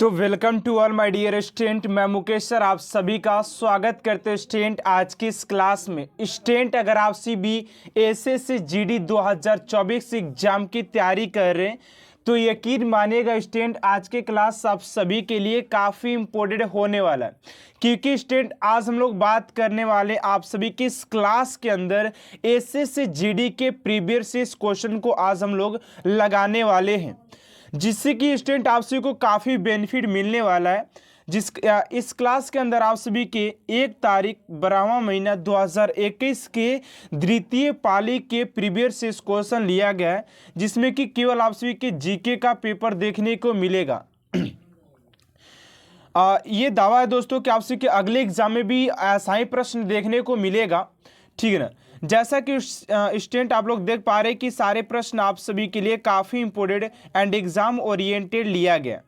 तो welcome to all my dear student. मैं Mukesh sir आप सभी का स्वागत करते हैं स्टूडेंट आज की इस क्लास में। स्टूडेंट अगर आप सीबी एसएससी जीडी 2024 एग्जाम की तैयारी कर रहे हैं तो यकीन मानिएगा स्टूडेंट आज के क्लास आप सभी के लिए काफ़ी इम्पोर्टेंट होने वाला है, क्योंकि स्टूडेंट आज हम लोग बात करने वाले आप सभी की इस क्लास के अंदर एसएससी जीडी के प्रीवियस इस क्वेश्चन को आज हम लोग लगाने वाले हैं, जिससे कि स्टूडेंट आप सभी को काफ़ी बेनिफिट मिलने वाला है। इस क्लास के अंदर आप सभी के 1 तारीख 12वां महीना 2021 के द्वितीय पाली के प्रीवियस इस क्वेश्चन लिया गया है, जिसमें कि केवल आप सभी के जीके का पेपर देखने को मिलेगा। ये दावा है दोस्तों कि आप सभी के अगले एग्जाम में भी ऐसा ही प्रश्न देखने को मिलेगा, ठीक है ना। जैसा कि स्टूडेंट आप लोग देख पा रहे हैं कि सारे प्रश्न आप सभी के लिए काफ़ी इंपोर्टेंट एंड एग्जाम ओरिएंटेड लिया गया।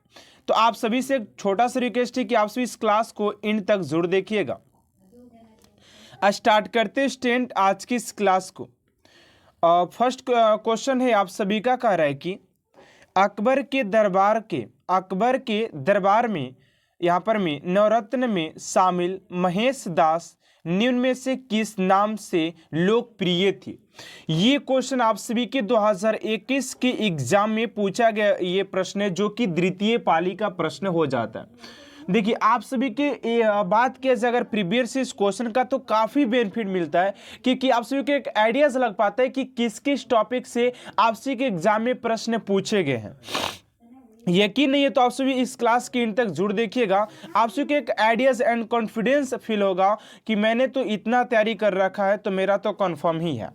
तो आप सभी से एक छोटा सा रिक्वेस्ट है कि आप सभी इस क्लास को इन तक जरूर देखिएगा। स्टार्ट करते स्टूडेंट आज की इस क्लास को। फर्स्ट क्वेश्चन है आप सभी का कह रहा है कि अकबर के दरबार में यहाँ पर में नवरत्न में शामिल महेश दास निम्न में से किस नाम से लोकप्रिय थी। ये क्वेश्चन आप सभी के 2021 के एग्जाम में पूछा गया ये प्रश्न है, जो कि द्वितीय पाली का प्रश्न हो जाता है। देखिए आप सभी के बात किया जाए अगर प्रीवियस इस क्वेश्चन का तो काफ़ी बेनिफिट मिलता है, क्योंकि आप सभी को एक आइडियाज लग पाता है कि किस किस टॉपिक से आप सभी के एग्जाम में प्रश्न पूछे गए हैं। यकीन नहीं है तो आप सभी इस क्लास के इन तक जुड़ देखिएगा, आप सभी को एक आइडियाज एंड कॉन्फिडेंस फील होगा कि मैंने तो इतना तैयारी कर रखा है तो मेरा तो कंफर्म ही है।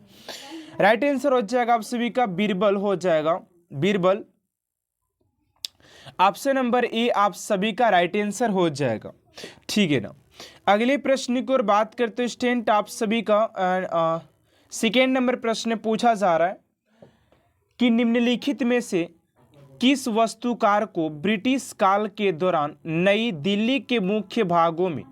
राइट आंसर हो जाएगा आप सभी का बीरबल हो जाएगा, बीरबल। ऑप्शन नंबर ए आप सभी का राइट आंसर हो जाएगा, ठीक है ना। अगले प्रश्न की ओर बात करते हैं स्टूडेंट आप सभी का सेकेंड नंबर प्रश्न पूछा जा रहा है कि निम्नलिखित में से किस वस्तुकार को ब्रिटिश काल के दौरान नई दिल्ली के मुख्य भागों में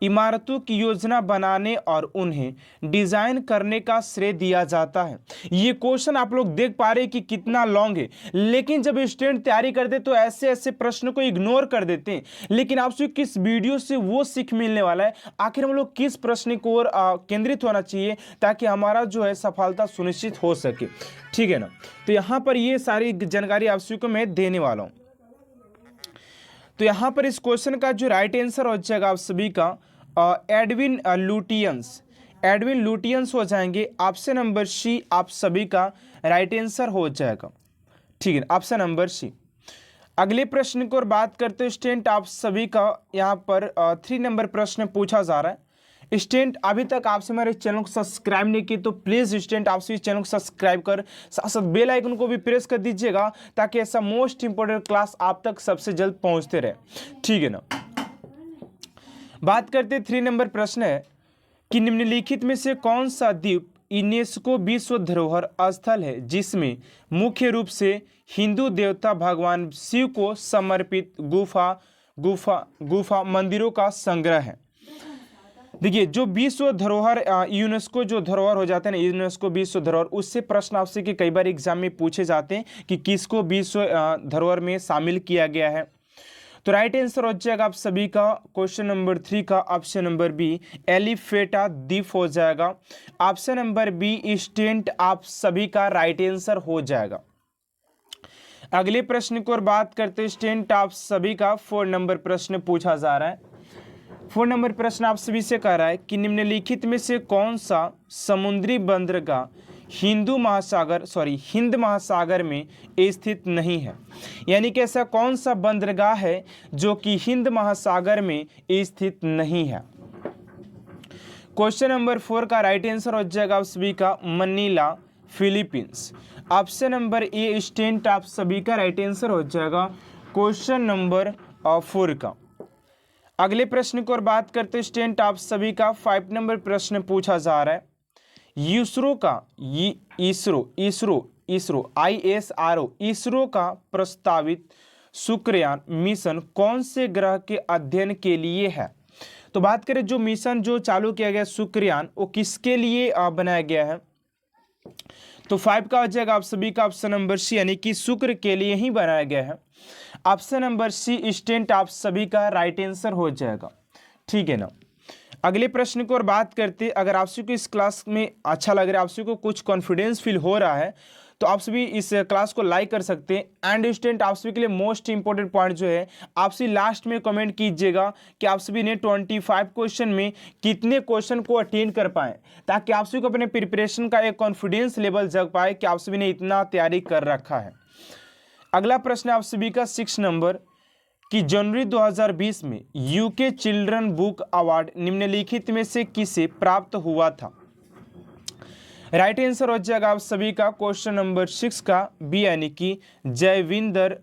इमारतों की योजना बनाने और उन्हें डिजाइन करने का श्रेय दिया जाता है। ये क्वेश्चन आप लोग देख पा रहे हैं कि कितना लॉन्ग है, लेकिन जब स्टूडेंट तैयारी करते तो ऐसे ऐसे प्रश्न को इग्नोर कर देते हैं। लेकिन आपसे किस वीडियो से वो सीख मिलने वाला है, आखिर हम लोग किस प्रश्न को ओर केंद्रित होना चाहिए ताकि हमारा जो है सफलता सुनिश्चित हो सके, ठीक है ना। तो यहाँ पर ये सारी जानकारी आप सभी को मैं देने वाला हूँ। तो यहाँ पर इस क्वेश्चन का जो राइट आंसर हो जाएगा आप सभी का एडविन लुटियंस हो जाएंगे। ऑप्शन नंबर सी आप सभी का राइट आंसर हो जाएगा, ठीक है, ऑप्शन नंबर सी। अगले प्रश्न को और बात करते हैं स्टूडेंट आप सभी का यहाँ पर 3 नंबर प्रश्न पूछा जा रहा है। स्टूडेंट अभी तक आपसे हमारे चैनल को सब्सक्राइब नहीं की तो प्लीज़ स्टूडेंट आपसे इस चैनल को सब्सक्राइब कर साथ साथ बेल आइकन को भी प्रेस कर दीजिएगा, ताकि ऐसा मोस्ट इंपोर्टेंट क्लास आप तक सबसे जल्द पहुंचते रहे, ठीक है ना। बात करते 3 नंबर प्रश्न है कि निम्नलिखित में से कौन सा द्वीप यूनेस्को विश्व धरोहर स्थल है जिसमें मुख्य रूप से हिंदू देवता भगवान शिव को समर्पित गुफा मंदिरों का संग्रह है। देखिए जो विश्व धरोहर यूनेस्को जो धरोहर हो जाते हैं ना, यूनेस्को विश्व धरोहर, उससे प्रश्न आपसे कि कई बार एग्जाम में पूछे जाते हैं कि किसको विश्व धरोहर में शामिल किया गया है। तो राइट आंसर हो जाएगा आप सभी का क्वेश्चन नंबर 3 का ऑप्शन नंबर बी एलिफेटा द्वीप हो जाएगा। ऑप्शन नंबर बी स्टूडेंट आप सभी का राइट आंसर हो जाएगा। अगले प्रश्न की ओर बात करते हैं स्टूडेंट आप सभी का 4 नंबर प्रश्न पूछा जा रहा है। 4 नंबर प्रश्न आप सभी से कह रहा है कि निम्नलिखित में से कौन सा समुद्री बंदरगाह हिंद महासागर में स्थित नहीं है। यानी कि ऐसा कौन सा बंदरगाह है जो कि हिंद महासागर में स्थित नहीं है। क्वेश्चन नंबर 4 का राइट आंसर हो जाएगा आप सभी का Manila, Philippines. Option number a student आप सभी का राइट आंसर हो जाएगा क्वेश्चन नंबर 4 का। अगले प्रश्न की ओर बात करते स्टूडेंट आप सभी का 5 नंबर प्रश्न पूछा जा रहा है। इसरो का प्रस्तावित शुक्रयान मिशन कौन से ग्रह के अध्ययन के लिए है। तो बात करें जो मिशन जो चालू किया गया शुक्रयान, वो किसके लिए बनाया गया है। तो 5 का हो जाएगा आप सभी का ऑप्शन नंबर सी, यानी कि शुक्र के लिए ही बनाया गया है। ऑप्शन नंबर सी स्टेंट आप सभी का राइट आंसर हो जाएगा। ठीक है ना। अगले प्रश्न को और बात करते, अगर आप सभी को इस क्लास में अच्छा लग रहा है, आप सभी को कुछ कॉन्फिडेंस फील हो रहा है, तो आप सभी इस क्लास को लाइक कर सकते हैं। एंड स्टूडेंट आप सभी के लिए मोस्ट इंपॉर्टेंट पॉइंट जो है, आप सभी लास्ट में कमेंट कीजिएगा कि आप सभी ने 25 क्वेश्चन में कितने क्वेश्चन को अटेंड कर पाए, ताकि आप सभी को अपने प्रिपरेशन का एक कॉन्फिडेंस लेवल जग पाए कि आप सभी ने इतना तैयारी कर रखा है। अगला प्रश्न आप सभी का 6 नंबर कि जनवरी 2020 में यूके चिल्ड्रन बुक अवार्ड निम्नलिखित में से किसे प्राप्त हुआ था। राइट आंसर हो जाएगा आप सभी का क्वेश्चन नंबर 6 का बी, यानी कि जयविंदर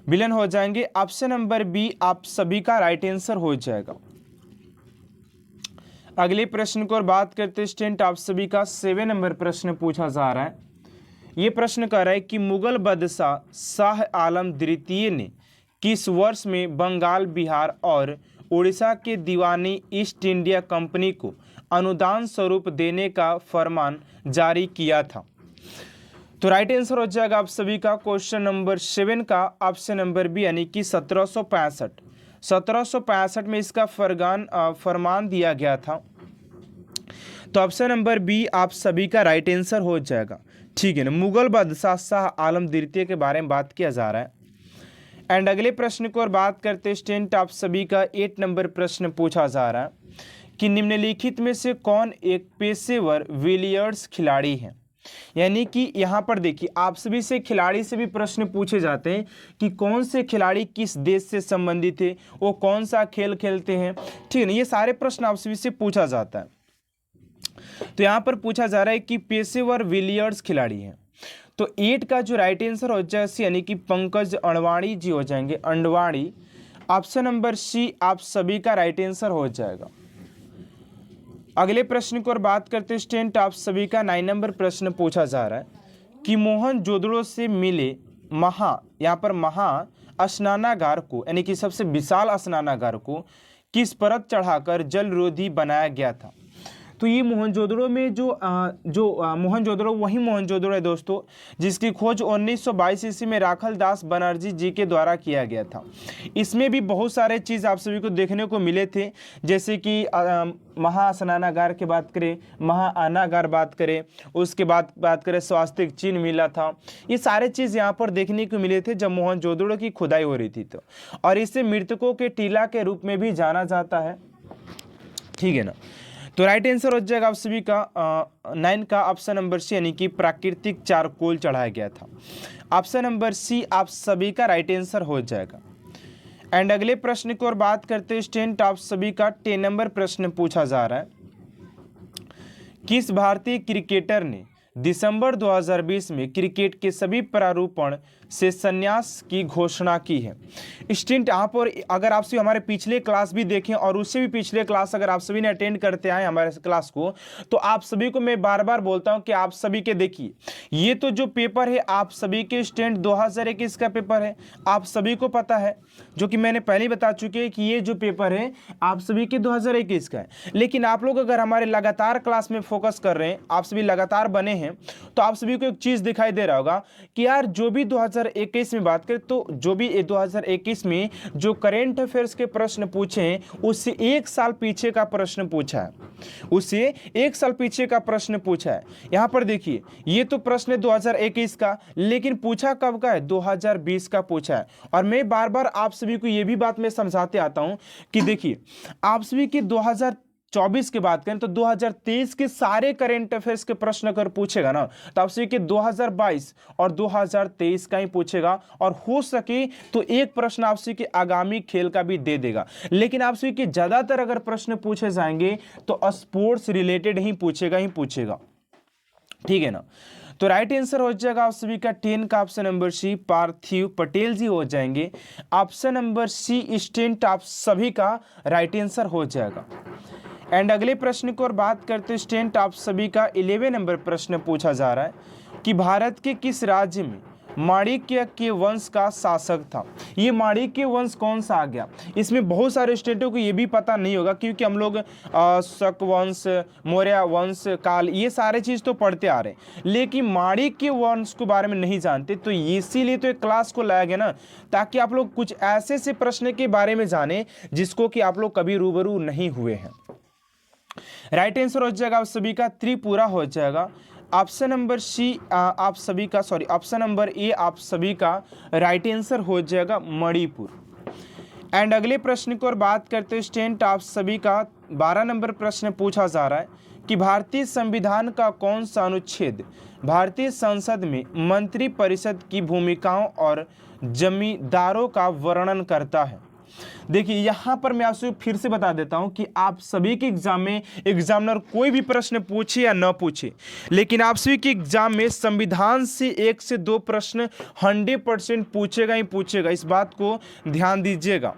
विलन हो जाएंगे। ऑप्शन नंबर बी आप सभी का राइट आंसर हो जाएगा। अगले प्रश्न को और बात करते स्टूडेंट, आप सभी का 7 नंबर प्रश्न पूछा जा रहा है। ये प्रश्न कर रहा है कि मुगल बादशाह शाह आलम द्वितीय ने किस वर्ष में बंगाल, बिहार और उड़ीसा के दीवानी ईस्ट इंडिया कंपनी को अनुदान स्वरूप देने का फरमान जारी किया था। तो राइट आंसर हो जाएगा आप सभी का क्वेश्चन नंबर 7 का ऑप्शन नंबर बी, यानी कि 1765 में इसका फरमान दिया गया था। तो ऑप्शन नंबर बी आप सभी का राइट आंसर हो जाएगा। ठीक है ना। मुगल बादशाह शाह आलम द्वितीय के बारे में बात किया जा रहा है। एंड अगले प्रश्न को और बात करते स्टूडेंट, आप सभी का 8 नंबर प्रश्न पूछा जा रहा है कि निम्नलिखित में से कौन एक पेशेवर बिलियर्ड्स खिलाड़ी है। यानी कि यहाँ पर देखिए, आप सभी से खिलाड़ी से भी प्रश्न पूछे जाते हैं कि कौन से खिलाड़ी किस देश से संबंधित है, वो कौन सा खेल खेलते हैं। ठीक है ना, ये सारे प्रश्न आप सभी से पूछा जाता है। तो यहाँ पर पूछा जा रहा है कि पेशेवर बिलियर्ड्स खिलाड़ी हैं। तो 8 का जो राइट आंसर हो जाएगा, यानी कि पंकज अडवाणी जी हो जाएंगे, अडवाणी। ऑप्शन नंबर सी आप सभी का राइट आंसर हो जाएगा। अगले प्रश्न को और बात करते स्टूडेंट, आप सभी का 9 नंबर प्रश्न पूछा जा रहा है कि मोहनजोदड़ो से मिले यहाँ पर स्नानागार को, यानी कि सबसे विशाल स्नानागार को किस परत चढ़ाकर जलरोधी बनाया गया था। तो ये मोहनजोदड़ो में जो मोहनजोदड़ो वही मोहनजोदड़ो है दोस्तों, जिसकी खोज 1922 ईस्वी में राखल दास बनर्जी जी के द्वारा किया गया था। इसमें भी बहुत सारे चीज़ आप सभी को देखने को मिले थे, जैसे कि महास्नानागार की बात करें, महाअनागार बात करें, उसके बाद बात करें स्वास्तिक चिन्ह मिला था। ये सारे चीज़ यहाँ पर देखने को मिले थे जब मोहनजोदड़ो की खुदाई हो रही थी। तो और इसे मृतकों के टीला के रूप में भी जाना जाता है। ठीक है ना। तो राइट आंसर हो जाएगा आप सभी का 9 का ऑप्शन नंबर सी, यानी कि प्राकृतिक चारकोल चढ़ाया गया था। ऑप्शन नंबर सी आप सभी का राइट आंसर हो जाएगा। एंड अगले प्रश्न को और बात करते हैं स्टूडेंट, आप सभी का 10 नंबर प्रश्न पूछा जा रहा है। किस भारतीय क्रिकेटर ने दिसंबर 2020 में क्रिकेट के सभी प्रारूपण से संन्यास की घोषणा की है। स्टूडेंट यहाँ पर अगर आप सभी हमारे पिछले क्लास भी देखें और उससे भी पिछले क्लास अगर आप सभी ने अटेंड करते आए हमारे क्लास को, तो आप सभी को मैं बार बार बोलता हूँ कि आप सभी के देखिए, ये तो जो पेपर है आप सभी के स्टूडेंट 2021 का पेपर है, आप सभी को पता है, जो कि मैंने पहले ही बता चुके हैं कि ये जो पेपर है आप सभी के 2021 का है। लेकिन आप लोग अगर हमारे लगातार क्लास में फोकस कर रहे हैं, आप सभी लगातार बने हैं, तो आप सभी को एक चीज दिखाई दे रहा होगा कि यार जो भी 2021 में बात करें, तो जो भी 2021 में जो करेंट अफेयर्स के प्रश्न पूछे हैं उससे 1 साल पीछे का प्रश्न पूछा है, उससे 1 साल पीछे का प्रश्न पूछा है। यहां पर देखिए, ये तो प्रश्न है 2021 का, लेकिन पूछा कब का है, 2020 का पूछा है। और मैं बार बार आप सभी को ये भी बात मैं समझाते आता हूं कि देखिए, आप सभी की 2024 की बात करें तो 2023 के सारे करेंट अफेयर्स के प्रश्न अगर पूछेगा ना, तो आप सभी के 2022 और 2023 का ही पूछेगा, और हो सके तो एक प्रश्न आप सभी के आगामी खेल का भी दे देगा। लेकिन आप सभी के ज्यादातर अगर प्रश्न पूछे जाएंगे तो स्पोर्ट्स रिलेटेड ही पूछेगा। ठीक है ना। तो राइट आंसर हो जाएगा आप सभी का 10 का ऑप्शन नंबर सी, पार्थिव पटेल जी हो जाएंगे। ऑप्शन नंबर सी स्टूडेंट आप सभी का राइट आंसर हो जाएगा। एंड अगले प्रश्न को और बात करते स्टूडेंट, आप सभी का 11 नंबर प्रश्न पूछा जा रहा है कि भारत के किस राज्य में माणिक्य के वंश का शासक था। ये माणिक्य वंश कौन सा आ गया, इसमें बहुत सारे स्टेटों को ये भी पता नहीं होगा, क्योंकि हम लोग शक वंश, मौर्य वंश, काल, ये सारे चीज़ तो पढ़ते आ रहे हैं, लेकिन माणिक्य वंश के बारे में नहीं जानते। तो इसीलिए तो एक क्लास को लाया गया ना, ताकि आप लोग कुछ ऐसे से प्रश्न के बारे में जाने जिसको कि आप लोग कभी रूबरू नहीं हुए हैं। राइट आंसर हो जाएगा आप सभी का त्रिपुरा हो जाएगा। ऑप्शन नंबर सी आप सभी का, सॉरी, ऑप्शन नंबर ए आप सभी का राइट आंसर हो जाएगा मणिपुर। एंड अगले प्रश्न की ओर बात करते हैं स्टूडेंट, आप सभी का 12 नंबर प्रश्न पूछा जा रहा है कि भारतीय संविधान का कौन सा अनुच्छेद भारतीय संसद में मंत्री परिषद की भूमिकाओं और जमींदारों का वर्णन करता है। देखिए यहाँ पर मैं आपसे फिर से बता देता हूँ कि आप सभी के एग्जाम में एग्जामिनर कोई भी प्रश्न पूछे या न पूछे, लेकिन आप सभी के एग्जाम में संविधान से 1 से 2 प्रश्न 100% पूछेगा ही पूछेगा, इस बात को ध्यान दीजिएगा।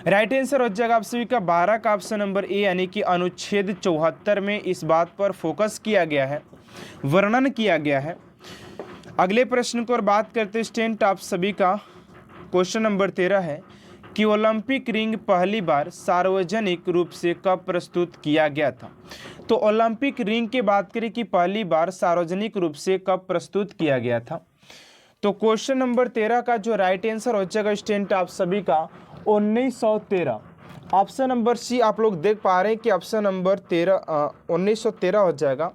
राइट आंसर हो जाएगा आप सभी का 12 का ऑप्शन नंबर ए, यानी कि अनुच्छेद 74 में इस बात पर फोकस किया गया है, वर्णन किया गया है। अगले प्रश्न को और बात करते स्टूडेंट, आप सभी का क्वेश्चन नंबर 13 है कि ओलंपिक रिंग पहली बार सार्वजनिक रूप से कब प्रस्तुत किया गया था। तो ओलंपिक रिंग की बात करें कि पहली बार सार्वजनिक रूप से कब प्रस्तुत किया गया था, तो क्वेश्चन नंबर 13 का जो राइट आंसर हो जाएगा स्टूडेंट आप सभी का 1913। ऑप्शन नंबर सी आप लोग देख पा रहे हैं कि ऑप्शन नंबर 1913 हो जाएगा,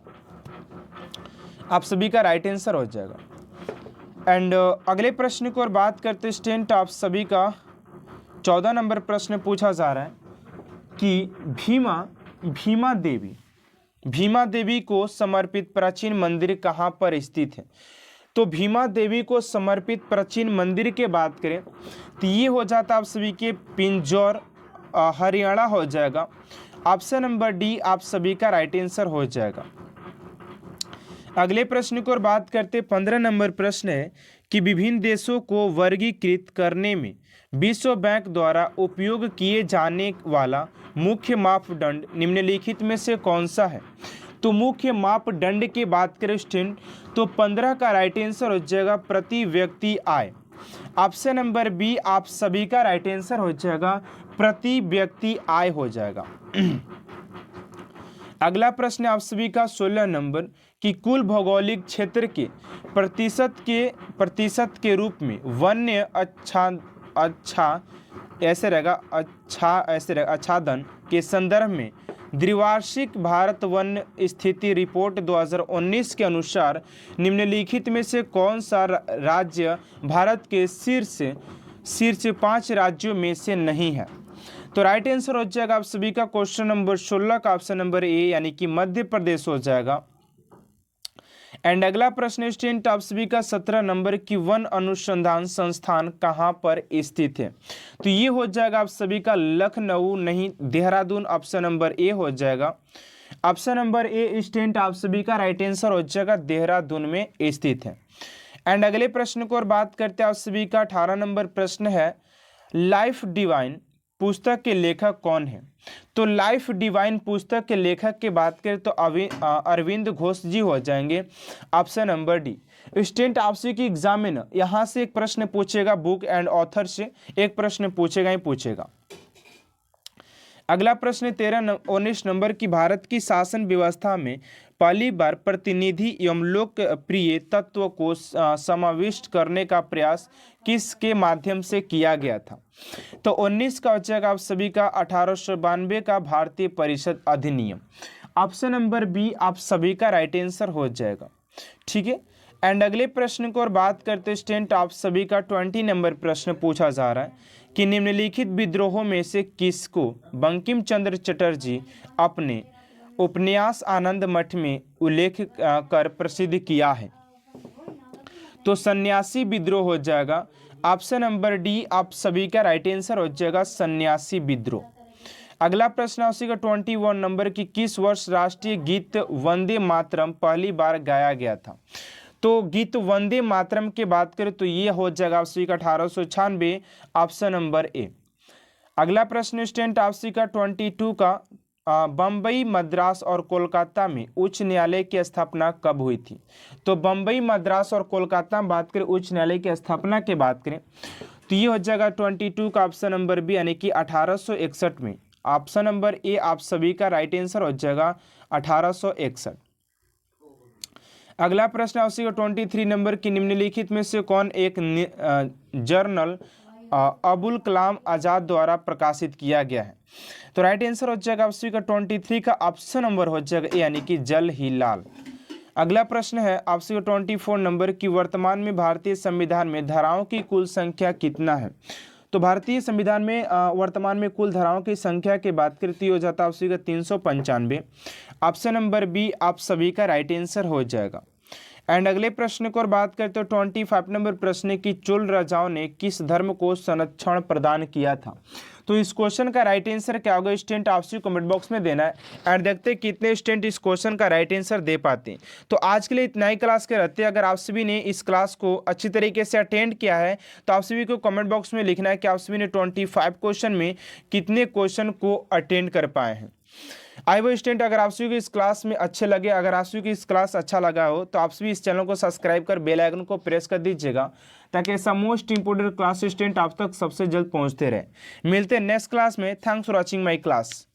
आप सभी का राइट आंसर हो जाएगा। एंड अगले प्रश्न की ओर बात करते स्टूडेंट, आप सभी का 14 नंबर प्रश्न पूछा जा रहा है कि भीमा देवी को समर्पित प्राचीन मंदिर कहाँ पर स्थित है। तो भीमा देवी को समर्पित प्राचीन मंदिर के बात करें तो ये हो जाता आप सभी के पिंजौर हरियाणा हो जाएगा। ऑप्शन नंबर डी आप सभी का राइट आंसर हो जाएगा। अगले प्रश्न की ओर बात करते 15 नंबर प्रश्न है कि विभिन्न देशों को वर्गीकृत करने में विश्व बैंक द्वारा उपयोग किए जाने वाला मुख्य मापदंड निम्नलिखित में से कौन सा है। तो मुख्य मापदंड की बात करें स्टूडेंट तो 15 का राइट आंसर हो जाएगा प्रति व्यक्ति आय। ऑप्शन नंबर बी आप सभी का राइट आंसर हो जाएगा प्रति व्यक्ति आय हो जाएगा। अगला प्रश्न आप सभी का 16 नंबर कि कुल भौगोलिक क्षेत्र के प्रतिशत के रूप में वन्य आच्छादन के संदर्भ में द्विवार्षिक भारत वन्य स्थिति रिपोर्ट 2019 के अनुसार निम्नलिखित में से कौन सा राज्य भारत के शीर्ष 5 राज्यों में से नहीं है। तो राइट आंसर हो जाएगा आप सभी का क्वेश्चन नंबर 16 का ऑप्शन नंबर ए, यानी कि मध्य प्रदेश हो जाएगा। एंड अगला प्रश्न स्टूडेंट आप सभी का 17 नंबर की वन अनुसंधान संस्थान कहाँ पर स्थित है। तो ये हो जाएगा आप सभी का लखनऊ नहीं देहरादून, ऑप्शन नंबर ए हो जाएगा। ऑप्शन नंबर ए स्टूडेंट आप सभी का राइट आंसर हो जाएगा देहरादून में स्थित है। एंड अगले प्रश्न को और बात करते हैं आप सभी का 18 नंबर प्रश्न है लाइफ डिवाइन पुस्तक के लेखक कौन है। तो लाइफ डिवाइन पुस्तक के लेखक की बात करें तो अरविंद घोष जी हो जाएंगे, ऑप्शन नंबर डी। स्टूडेंट आपसे की एग्जाम में ना यहाँ से एक प्रश्न पूछेगा, बुक एंड ऑथर से एक प्रश्न पूछेगा ही पूछेगा। अगला प्रश्न 19 नंबर की भारत की शासन व्यवस्था में पहली बार प्रतिनिधि एवं लोकप्रिय तत्व को समाविष्ट करने का प्रयास किसके माध्यम से किया गया था। तो 19 का हो जाएगा आप सभी का 1892 का भारतीय परिषद अधिनियम। ऑप्शन नंबर बी आप सभी का राइट आंसर हो जाएगा, ठीक है। एंड अगले प्रश्न को और बात करते स्टूडेंट आप सभी का 20 नंबर प्रश्न पूछा जा रहा है कि निम्नलिखित विद्रोहों में से किसको बंकिम चंद्र चटर्जी अपने उपन्यास आनंद मठ में उल्लेख कर प्रसिद्ध किया है। तो सन्यासी विद्रोह हो जाएगा, ऑप्शन नंबर डी आप सभी का राइट आंसर हो जाएगा सन्यासी विद्रोह। अगला प्रश्न उसी का 21 नंबर की किस वर्ष राष्ट्रीय गीत वंदे मातरम पहली बार गाया गया था। तो गीत वंदे मातरम की बात करें तो ये हो जाएगा आप सभी का 1896, ऑप्शन नंबर ए। अगला प्रश्न स्टूडेंट आप सभी का 22 का बम्बई, मद्रास और कोलकाता में उच्च न्यायालय की स्थापना कब हुई थी? तो बम्बई, मद्रास और कोलकाता में बात करें उच्च न्यायालय की स्थापना की बात करें तो ये हो जाएगा 22 का ऑप्शन नंबर बी, यानी कि 1861 में। ऑप्शन नंबर ए आप सभी का राइट आंसर हो जाएगा 1861। अगला प्रश्न आपसे 23 नंबर की निम्नलिखित में से कौन एक जर्नल अबुल कलाम आज़ाद द्वारा प्रकाशित किया गया है? तो राइट आंसर हो जाएगा आपसे 23 का ऑप्शन नंबर हो जाएगा ए, यानी कि जल ही लाल। अगला प्रश्न है आपसे 24 नंबर की वर्तमान में भारतीय संविधान में धाराओं की कुल संख्या कितना है? तो भारतीय संविधान में वर्तमान में कुल धाराओं की संख्या की बात करती हो जाता है आपसे 395। ऑप्शन नंबर बी आप सभी का राइट आंसर हो जाएगा। एंड अगले प्रश्न को और बात करते हो 25 नंबर प्रश्न की चोल राजाओं ने किस धर्म को संरक्षण प्रदान किया था? तो इस क्वेश्चन का राइट आंसर क्या होगा स्टूडेंट आपसे कमेंट बॉक्स में देना है एंड देखते हैं कितने स्टूडेंट इस क्वेश्चन का राइट आंसर दे पाते हैं। तो आज के लिए इतना ही क्लास के रहते हैं। अगर आप सभी ने इस क्लास को अच्छी तरीके से अटेंड किया है तो आप सभी को कमेंट बॉक्स में लिखना है कि आप सभी ने 25 क्वेश्चन में कितने क्वेश्चन को अटेंड कर पाए हैं। आई वो स्टूडेंट अगर आप सभी को इस क्लास में अच्छे लगे, अगर आप सभी को इस क्लास अच्छा लगा हो तो आप सभी इस चैनल को सब्सक्राइब कर बेल आइकन को प्रेस कर दीजिएगा ताकि ऐसा मोस्ट इंपोर्टेंट क्लास स्टूडेंट आप तक सबसे जल्द पहुंचते रहे। मिलते हैं नेक्स्ट क्लास में। Thanks for watching my class.